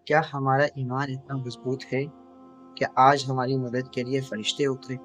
کیا ہمارا ایمان اتنا مضبوط ہے کہ آج ہماری مدد کے لیے فرشتے اترے؟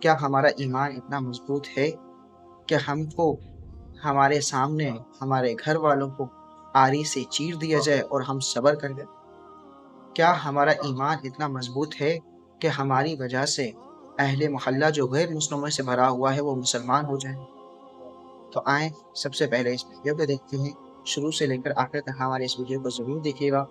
کیا ہمارا ایمان اتنا مضبوط ہے کہ ہم کو ہمارے سامنے ہمارے گھر والوں کو آری سے چیر دیا جائے اور ہم صبر کر گئے؟ کیا ہمارا ایمان اتنا مضبوط ہے کہ ہماری وجہ سے اہل محلہ جو غیر مسلموں سے بھرا ہوا ہے وہ مسلمان ہو جائیں؟ تو آئیں سب سے پہلے اس ویڈیو کو دیکھتے ہیں، شروع سے لے کر آخر تک ہمارے اس ویڈیو کو ضرور دیکھیے گا،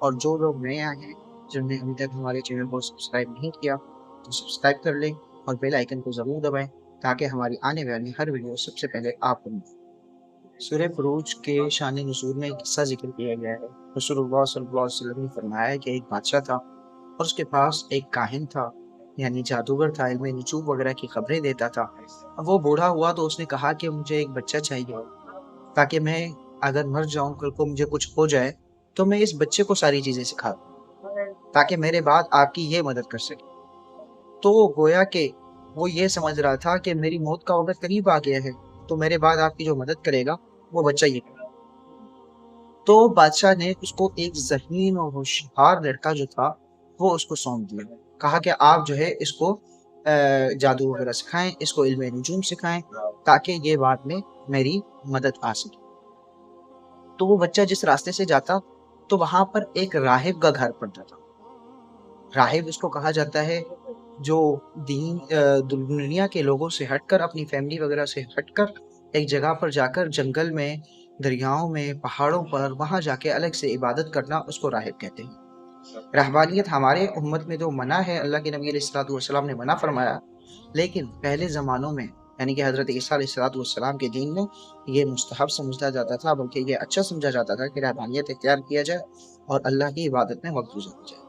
اور جو لوگ نئے آئے ہیں جنہوں نے ابھی تک ہمارے چینل کو سبسکرائب نہیں کیا تو سبسکرائب کر لیں اور بیل آئیکن کو ضرور دبائیں تاکہ ہماری آنے والی ہر ویڈیو سب سے پہلے آپ کو ملے۔ سورہ بروج کے شان نزول میں ایک قصہ ذکر کیا گیا ہے۔ رسول اللہ صلی اللہ علیہ وسلم نے فرمایا کہ ایک بادشاہ تھا اور اس کے پاس ایک کاہن تھا، یعنی جادوگر تھا، علم نجوم وغیرہ کی خبریں دیتا تھا۔ اب وہ بوڑھا ہوا تو اس نے کہا کہ مجھے ایک بچہ چاہیے تاکہ میں اگر مر جاؤں، کل کو مجھے کچھ ہو جائے تو میں اس بچے کو ساری چیزیں سکھا دوں تاکہ میرے بعد آپ کی یہ مدد کر سکے۔ تو وہ گویا کہ وہ یہ سمجھ رہا تھا کہ میری موت کا وقت قریب آ گیا ہے تو میرے بعد آپ کی جو مدد کرے گا وہ بچہ یہ کرے گا۔ تو بادشاہ نے اس کو ایک ذہین اور ہوشیار لڑکا جو تھا وہ اس کو سونپ دیا، کہا کہ آپ جو ہے اس کو جادو وغیرہ سکھائیں، اس کو علم نجوم سکھائیں تاکہ یہ بعد میں میری مدد آ سکے۔ تو وہ بچہ جس راستے سے جاتا تو وہاں پر ایک راہب کا گھر پڑتا تھا۔ راہب اس کو کہا جاتا ہے جو دنیا کے لوگوں سے ہٹ کر، اپنی فیملی وغیرہ سے ہٹ کر ایک جگہ پر جا کر جنگل میں، دریاؤں میں، پہاڑوں پر وہاں جا کے الگ سے عبادت کرنا، اس کو راہب کہتے ہیں۔ رہبانیت ہمارے امت میں جو منع ہے، اللہ کے نبی علیہ السلام نے منع فرمایا، لیکن پہلے زمانوں میں یعنی کہ حضرت عیسیٰ علیہ السلام کے دین میں یہ مستحب سمجھا جاتا تھا، بلکہ یہ اچھا سمجھا جاتا تھا کہ رہبانیت اختیار کیا جائے اور اللہ کی عبادت میں وقت گزارا جائے۔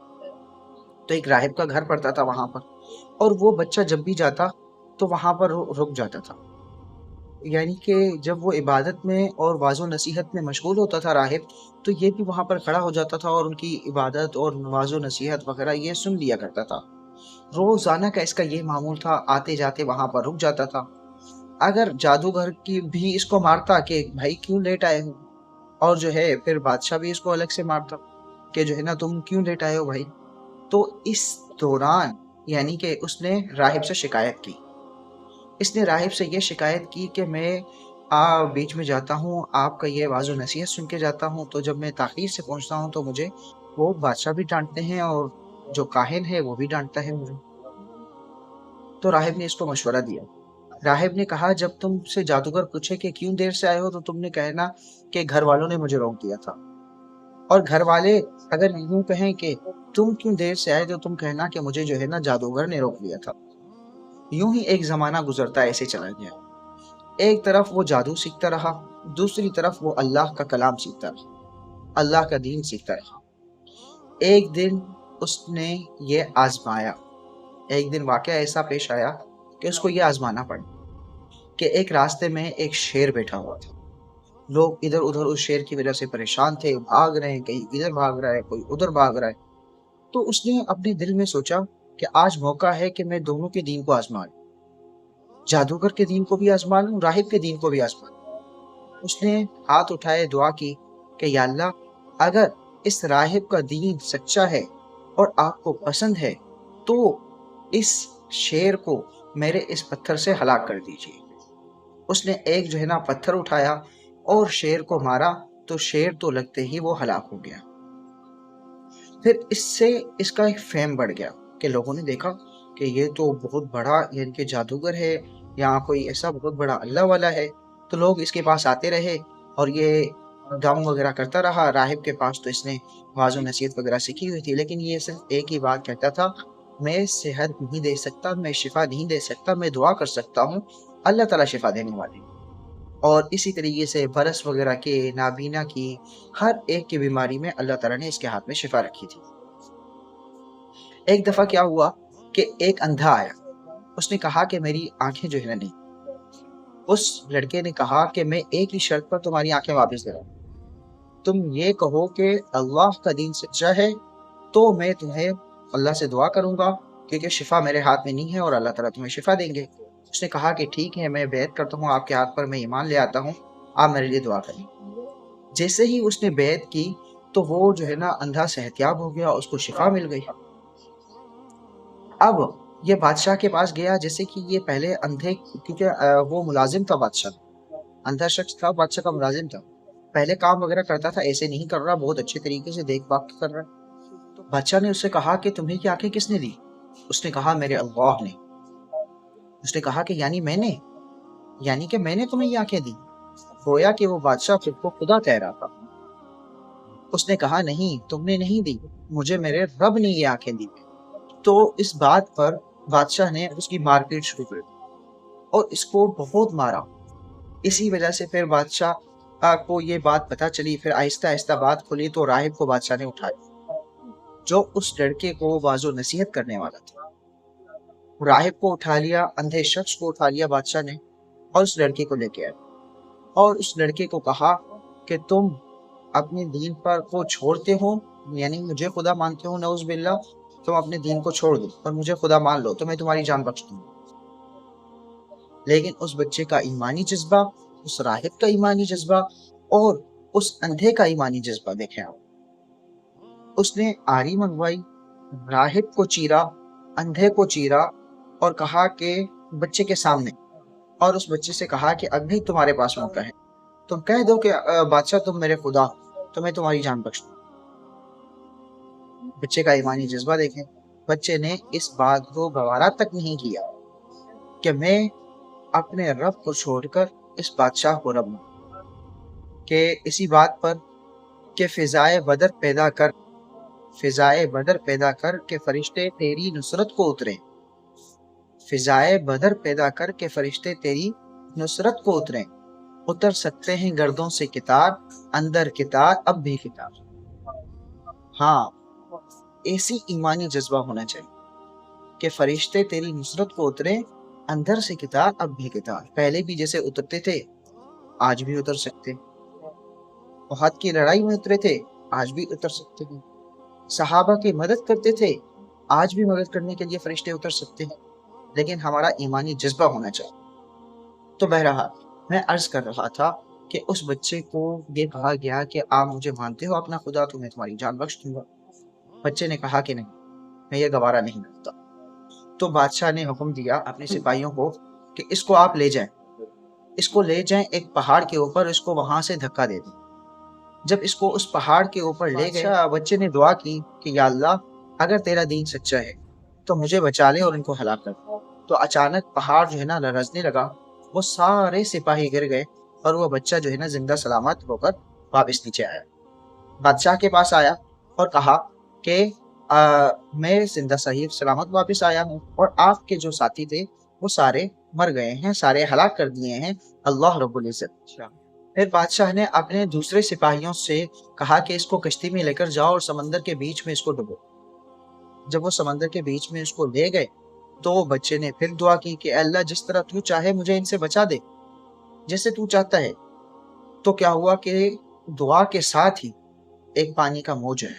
تو ایک راہب کا گھر پڑتا تھا وہاں پر، اور وہ بچہ جب بھی جاتا تو وہاں پر رک جاتا تھا، یعنی کہ جب وہ عبادت میں اور واعظ و نصیحت میں مشغول ہوتا تھا راہب، تو یہ بھی وہاں پر کھڑا ہو جاتا تھا اور ان کی عبادت اور واعظ و نصیحت وغیرہ یہ سن لیا کرتا تھا۔ روزانہ کا اس کا یہ معمول تھا، آتے جاتے وہاں پر رک جاتا تھا۔ اگر جادوگر کی بھی اس کو مارتا کہ بھائی کیوں لیٹ آئے ہو، اور جو ہے پھر بادشاہ بھی اس کو الگ سے مارتا کہ جو ہے نا تم کیوں لیٹ آئے ہو بھائی، تو اس دوران یعنی کہ اس نے راہب سے شکایت کی۔ اس نے راہب سے یہ شکایت کی کہ میں بیچ میں جاتا ہوں، آپ کا یہ واعظ و نصیحت سن کے جاتا ہوں، تو جب میں تاخیر سے پہنچتا ہوں تو مجھے وہ بادشاہ بھی ڈانٹتے ہیں اور جو کاہن ہے وہ بھی ڈانٹتا ہے مجھے۔ تو راہب نے اس کو مشورہ دیا۔ راہب نے کہا جب تم سے جادوگر پوچھے کہ کیوں دیر سے آئے ہو تو تم نے کہنا کہ گھر والوں نے مجھے روک دیا تھا، اور گھر والے اگر یوں کہیں کہ تم کیوں دیر سے آئے تو تم کہنا کہ مجھے جو ہے نا جادوگر نے روک دیا تھا۔ یوں ہی ایک زمانہ گزرتا ایسے چلا گیا، ایک طرف وہ جادو سیکھتا رہا، دوسری طرف وہ اللہ کا کلام سیکھتا رہا، اللہ کا دین سیکھتا رہا۔ ایک دن اس نے یہ آزمایا، ایک دن واقعہ ایسا پیش آیا کہ اس کو یہ آزمانا پڑا کہ ایک راستے میں ایک شیر بیٹھا ہوا تھا۔ لوگ ادھر ادھر اس شیر کی وجہ سے پریشان تھے، بھاگ رہے ہیں، کہیں ادھر بھاگ رہا ہے، کوئی ادھر بھاگ رہا ہے۔ تو اس نے اپنے دل میں سوچا کہ آج موقع ہے کہ میں دونوں کے دین کو آزما لوں، جادوگر کے دین کو بھی آزما لوں، راہب کے دین کو بھی آزما لوں۔ اس نے ہاتھ اٹھائے، دعا کی کہ یا اللہ، اگر اس راہب کا دین سچا ہے اور آپ کو پسند ہے تو اس شیر کو میرے اس پتھر سے ہلاک کر دیجیے۔ اس نے ایک جو ہے نا پتھر اٹھایا اور شیر کو مارا، تو شیر تو لگتے ہی وہ ہلاک ہو گیا۔ پھر اس سے اس کا ایک فیم بڑھ گیا کہ لوگوں نے دیکھا کہ یہ تو بہت بڑا یعنی کہ جادوگر ہے، یا کوئی ایسا بہت بڑا اللہ والا ہے۔ تو لوگ اس کے پاس آتے رہے اور یہ دم وغیرہ کرتا رہا راہب کے پاس۔ تو اس نے واعظ و نصیحت وغیرہ سیکھی ہوئی تھی، لیکن یہ صرف ایک ہی بات کہتا تھا، میں صحت نہیں دے سکتا، میں شفا نہیں دے سکتا، میں دعا کر سکتا ہوں، اللہ تعالیٰ شفا دینے والے۔ اور اسی طریقے سے برس وغیرہ کے، نابینا کی، ہر ایک کی بیماری میں اللہ تعالیٰ نے اس کے ہاتھ میں شفا رکھی تھی۔ ایک دفعہ کیا ہوا کہ ایک اندھا آیا، اس نے کہا کہ میری آنکھیں جو ہے نہیں۔ اس لڑکے نے کہا کہ میں ایک ہی شرط پر تمہاری آنکھیں واپس دے رہا ہوں، تم یہ کہو کہ اللہ کا دین سچا ہے تو میں تمہیں اللہ سے دعا کروں گا، کیونکہ شفا میرے ہاتھ میں نہیں ہے اور اللہ تعالیٰ تمہیں شفا دیں گے۔ اس نے کہا کہ ٹھیک ہے، میں بیعت کرتا ہوں آپ کے ہاتھ پر، میں ایمان لے آتا ہوں، آپ میرے لیے دعا کریں۔ جیسے ہی اس نے بیعت کی تو وہ جو ہے نا اندھا صحتیاب ہو گیا، اس کو شفا مل گئی۔ اب یہ بادشاہ کے پاس گیا، جیسے کہ یہ پہلے اندھے، کیونکہ وہ ملازم تھا بادشاہ، اندھا شخص تھا، بادشاہ کا ملازم تھا، پہلے کام وغیرہ کرتا تھا، ایسے نہیں کر رہا، بہت اچھے طریقے سے دیکھ بھال کر رہا ہے۔ بادشاہ نے اس سے کہا کہ تمہیں یہ آنکھیں کس نے دی؟ اس نے کہا میرے اللہ نے۔ اس نے کہا کہ یعنی کہ میں نے تمہیں یہ آنکھیں دی؟ گویا کہ وہ بادشاہ خود کو خدا کہہ رہا تھا۔ اس نے کہا نہیں، تم نے نہیں دی، مجھے میرے رب نے یہ آنکھیں دی۔ تو اس بات پر بادشاہ نے اس کی مار پیٹ شروع کر دی اور اس کو بہت مارا۔ اسی وجہ سے پھر بادشاہ کو یہ بات پتہ چلی، پھر آہستہ آہستہ بات کھلی تو راہب کو بادشاہ نے اٹھایا، جو اس لڑکے کو واضح نصیحت کرنے والا تھا۔ راہب کو اٹھا لیا، اندھے شخص کو اٹھا لیا بادشاہ نے، اور اس لڑکے کو لے کے آیا اور اس لڑکے کو کہا کہ تم اپنے دین پر کو چھوڑتے ہو، یعنی مجھے خدا مانتے ہو، نعوذ باللہ، تم اپنے دین کو چھوڑ دو اور مجھے خدا مان لو تو میں تمہاری جان بخش دوں گا۔ لیکن اس بچے کا ایمانی جذبہ، اس راہب کا ایمانی جذبہ اور اس اندھے کا ایمانی جذبہ دیکھیں آپ۔ اس نے آری منگوائی، راہب کو چیرا، اندھے کو چیرا اور کہا کہ بچے کے سامنے، اور اس بچے سے کہا کہ ابھی تمہارے پاس موقع ہے، تم کہہ دو کہ بادشاہ تم میرے خدا، تو میں تمہاری جان بخش دوں۔ بچے کا ایمانی جذبہ دیکھیں، بچے نے اس بات کو گوارا تک نہیں کیا کہ میں اپنے رب کو چھوڑ کر اس بادشاہ کو رب ہوں، کہ اسی بات پر کہ فضائے بدر پیدا کر کے فرشتے تیری نصرت کو اتریں، فضائے بدر پیدا کر کے فرشتے تیری نصرت کو اتریں، اتر سکتے ہیں گردوں سے کتاب، اندر کتاب اب بھی کتاب۔ ہاں، ایسی ایمانی جذبہ ہونا چاہیے کہ فرشتے تیری نصرت کو اتریں، اندر سے کتاب اب بھی کتاب۔ پہلے بھی جیسے اترتے تھے آج بھی اتر سکتے، احد کی لڑائی میں اترے تھے آج بھی اتر سکتے ہیں، صحابہ کی مدد کرتے تھے آج بھی مدد کرنے کے لیے فرشتے اتر سکتے ہیں، لیکن ہمارا ایمانی جذبہ ہونا چاہیے۔ تو بہرحال میں عرض کر رہا تھا کہ اس بچے کو یہ کہا گیا کہ آپ مجھے مانتے ہو اپنا خدا تو میں تمہاری جان بخش دوں گا۔ بچے نے کہا کہ نہیں، میں یہ گوارا نہیں کرتا۔ تو بادشاہ نے حکم دیا اپنے سپاہیوں کو کہ اس کو آپ لے جائیں، اس کو لے جائیں ایک پہاڑ کے اوپر، اس کو وہاں سے دھکا دے دیں۔ جب اس کو اس پہاڑ کے اوپر لے گئے، بچے نے دعا کی کہ یا اللہ اگر تیرا دین سچا ہے تو مجھے بچا لے اور ان کو ہلاک کر دے۔ تو اچانک پہاڑ جو ہے نا لرزنے لگا، وہ سارے سپاہی گر گئے اور وہ بچہ جو ہے نا زندہ سلامت ہو کر واپس نیچے آیا، بادشاہ کے پاس آیا اور کہا کہ میں زندہ صحیح سلامت واپس آیا ہوں اور آپ کے جو ساتھی تھے وہ سارے مر گئے ہیں، سارے ہلاک کر دیے ہیں اللہ رب العزت۔ پھر بادشاہ نے اپنے دوسرے سپاہیوں سے کہا کہ اس کو کشتی میں لے کر جاؤ اور سمندر کے بیچ میں اس کو ڈبو۔ جب وہ سمندر کے بیچ میں اس کو لے گئے تو بچے نے پھر دعا کی کہ اے اللہ جس طرح تو چاہے مجھے ان سے بچا دے، جیسے تو چاہتا ہے۔ تو کیا ہوا کہ دعا کے ساتھ ہی ایک پانی کا موج ہے،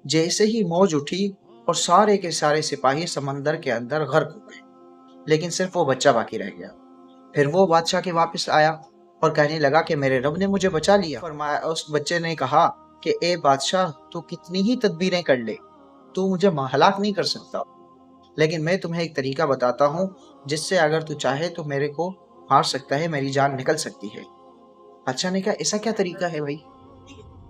جیسے ہی موج اٹھی اور سارے کے سارے سپاہی سمندر کے اندر غرق ہو گئے، لیکن صرف وہ بچہ باقی رہ گیا۔ پھر وہ بادشاہ کے واپس آیا اور کہنے لگا کہ میرے رب نے مجھے بچا لیا۔ فرمایا، اس بچے نے کہا کہ اے بادشاہ تو کتنی ہی تدبیریں کر لے، تو مجھے ہلاک نہیں کر سکتا، لیکن میں تمہیں ایک طریقہ بتاتا ہوں جس سے اگر تو چاہے تو میرے کو مار سکتا ہے، میری جان نکل سکتی ہے۔ بادشاہ نے کہا ایسا کیا طریقہ ہے بھائی؟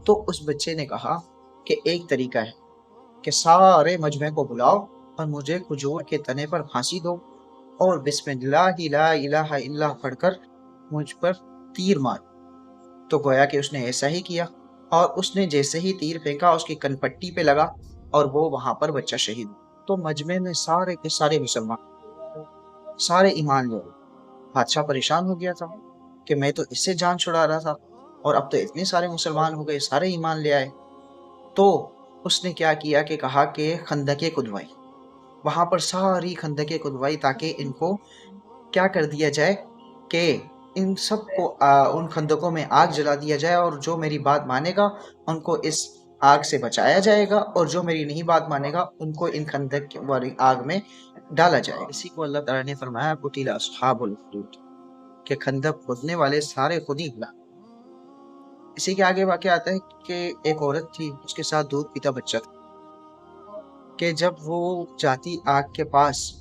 تو اس بچے نے کہا کہ ایک طریقہ ہے کہ سارے مجمع کو بلاؤ اور مجھے کھجور کے تنے پر پھانسی دو اور بسم اللہ لا الہ الا اللہ پڑھ کر مجھ پر تیر مار۔ تو گویا کہ اس نے ایسا ہی کیا اور اس نے جیسے ہی تیر پھینکا اس کی کن پٹی پہ لگا اور وہ وہاں پر بچہ شہید ہوا۔ تو مجمع میں سارے کے سارے مسلمان سارے ایمان لے آئے۔ بادشاہ پریشان ہو گیا تھا کہ میں تو اس سے جان چھڑا رہا تھا اور اب تو اتنے سارے مسلمان ہو گئے، سارے ایمان لے آئے۔ تو اس نے کیا کیا کہ کہا کہ خندقیں کھدوائی، وہاں پر ساری خندقیں کھدوائی تاکہ ان کو کیا کر دیا جائے کہ ان سب کو ان خندقوں میں آگ جلا دیا جائے اور جو میری بات مانے گا ان کو اس آگ سے بچایا جائے گا اور جو میری نہیں بات مانے گا ان کو ان خندق والی آگ میں ڈالا جائے گا۔ اسی کو اللہ تعالیٰ نے فرمایا قتل اصحاب الخدود، کہ خندق کھودنے والے سارے خود ہی ہلاک۔ اسی کے آگے واقعہ آتا ہے کہ ایک عورت تھی، اس کے ساتھ دودھ پیتا بچہ تھا، کہ جب وہ جاتی آگ کے پاس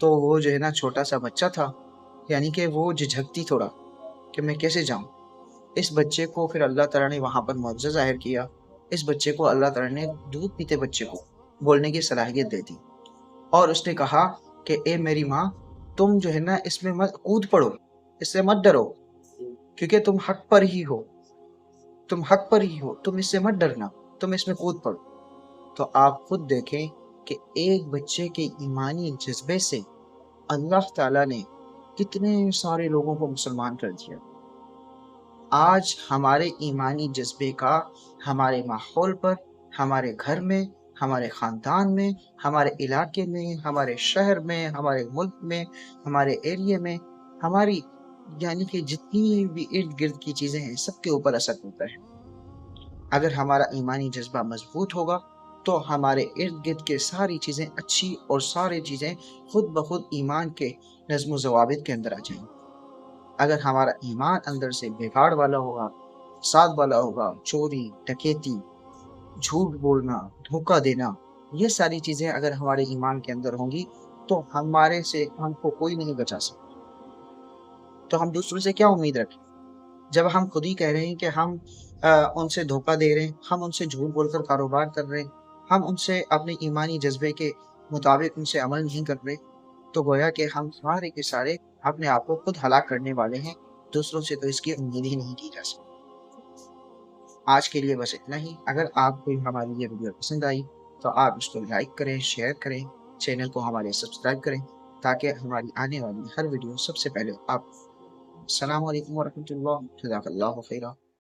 تو وہ جو ہے نا چھوٹا سا بچہ تھا، یعنی کہ وہ جھجکتی تھوڑا کہ میں کیسے جاؤں۔ اس بچے کو پھر اللہ تعالیٰ نے وہاں پر معجزہ ظاہر کیا۔ اس بچے کو اللہ تعالیٰ نے دودھ پیتے بچے کو بولنے کی صلاحیت دے دی، اور اس نے کہا کہ اے میری ماں، تم جو ہے نا اس میں مت کود پڑو، اس سے مت ڈرو، کیونکہ تم حق پر ہی ہو، تم حق پر ہی ہو، تم اس سے مت ڈرنا، تم اس میں کود پڑو۔ تو آپ خود دیکھیں کہ ایک بچے کے ایمانی جذبے سے اللہ تعالیٰ نے کتنے سارے لوگوں کو مسلمان کر دیا۔ آج ہمارے ایمانی جذبے کا ہمارے ماحول پر، ہمارے گھر میں، ہمارے خاندان میں، ہمارے علاقے میں، ہمارے شہر میں، ہمارے ملک میں، ہمارے ایریے میں، ہماری یعنی کہ جتنی بھی ارد گرد کی چیزیں ہیں سب کے اوپر اثر ہوتا ہے۔ اگر ہمارا ایمانی جذبہ مضبوط ہوگا تو ہمارے ارد گرد کے ساری چیزیں اچھی اور ساری چیزیں خود بخود ایمان کے نظم و ضوابط کے اندر آ جائیں۔ اگر ہمارا ایمان اندر سے بگاڑ والا ہوگا، فساد والا ہوگا، چوری، ڈکیتی، جھوٹ بولنا، دھوکہ دینا، یہ ساری چیزیں اگر ہمارے ایمان کے اندر ہوں گی تو ہمارے سے ہم کو کوئی نہیں بچا سکتا۔ تو ہم دوسروں سے کیا امید رکھیں جب ہم خود ہی کہہ رہے ہیں کہ ہم ان سے دھوکہ دے رہے ہیں، ہم ان سے جھوٹ بول کر کاروبار کر رہے ہیں، ہم ان سے اپنے ایمانی جذبے کے مطابق ان سے عمل نہیں کر رہے، تو گویا کہ ہم سارے کے سارے اپنے آپ کو خود ہلاک کرنے والے ہیں۔ دوسروں سے تو اس کی امید ہی نہیں کی جا سکتی۔ آج کے لیے بس اتنا ہی۔ اگر آپ کو ہماری یہ ویڈیو پسند آئی تو آپ اس کو لائک کریں، شیئر کریں، چینل کو ہمارے سبسکرائب کریں تاکہ ہماری آنے والی ہر ویڈیو سب سے پہلے آپ۔ السلام علیکم ورحمۃ اللہ، جزاک اللہ خیرہ۔